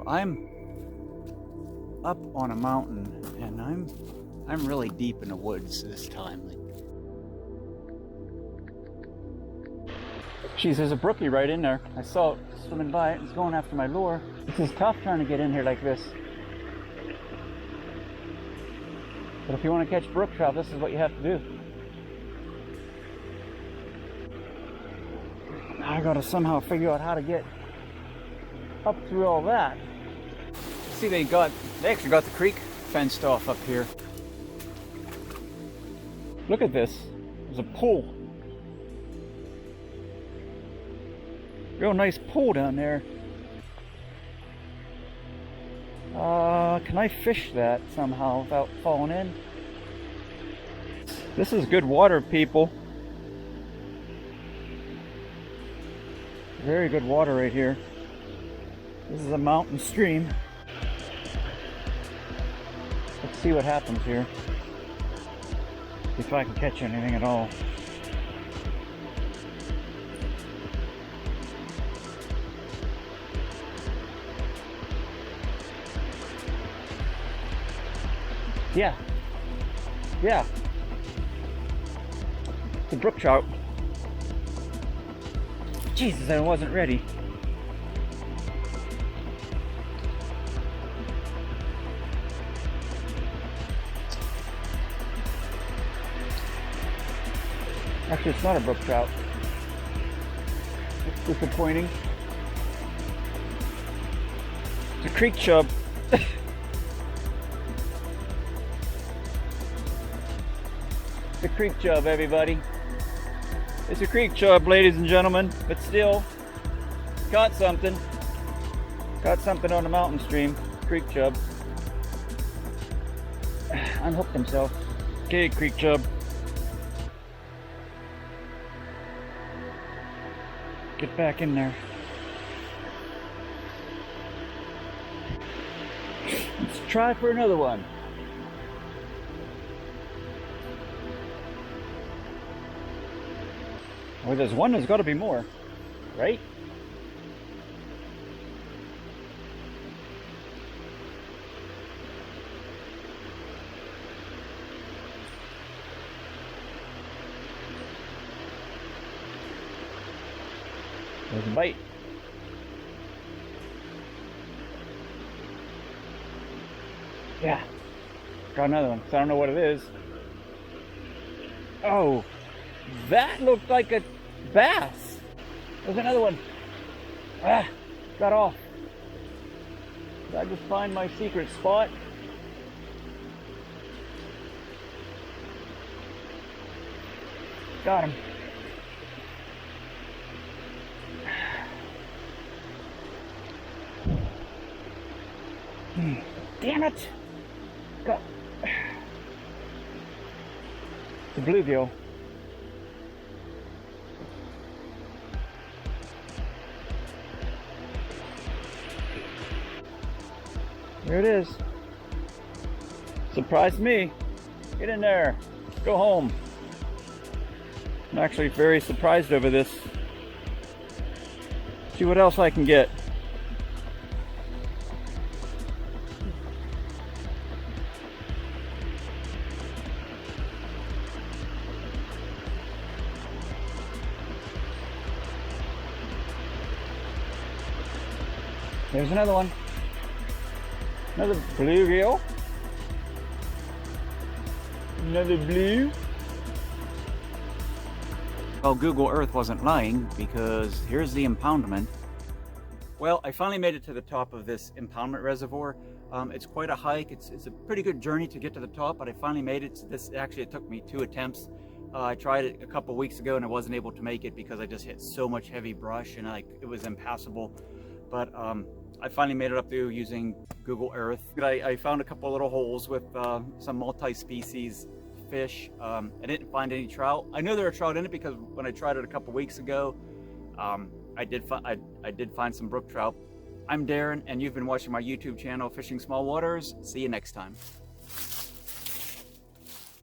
So I'm up on a mountain, and I'm really deep in the woods this time. Geez, there's a brookie right in there. I saw it swimming by it. It's going after my lure. This is tough trying to get in here like this. But if you want to catch brook trout, this is what you have to do. I gotta somehow figure out how to get up through all that. See, they actually got the creek fenced off up here. Look at this. There's a pool. Real nice pool down there. Can I fish that somehow without falling in? This is good water, people. Very good water right here. This is a mountain stream. Let's see what happens here. If I can catch anything at all. Yeah. It's a brook trout. Jesus, I wasn't ready. Actually, it's not a brook trout. It's disappointing. It's a creek chub. It's a creek chub, everybody. It's a creek chub, ladies and gentlemen, but still, caught something. Caught something on the mountain stream. Creek chub. Unhooked himself. Okay, creek chub. Get back in there. Let's try for another one. Well, there's one, there's got to be more, right? There's a bite. Yeah, got another one. So I don't know what it is. Oh, that looked like a bass. There's another one. Ah, got off. Did I just find my secret spot? Got him. Damn it! Got the bluegill. There it is. Surprised me. Get in there. Go home. I'm actually very surprised over this. See what else I can get. There's another one. Another bluegill. Another blue. Well, Google Earth wasn't lying, because here's the impoundment. Well, I finally made it to the top of this impoundment reservoir. It's quite a hike. It's a pretty good journey to get to the top, but I finally made it. It took me 2 attempts. I tried it a couple weeks ago and I wasn't able to make it because I just hit so much heavy brush and it was impassable. But I finally made it up there using Google Earth. I found a couple little holes with some multi-species fish. I didn't find any trout. I know there are trout in it because when I tried it a couple weeks ago, I did find some brook trout. I'm Darren, and you've been watching my YouTube channel, Fishing Small Waters. See you next time.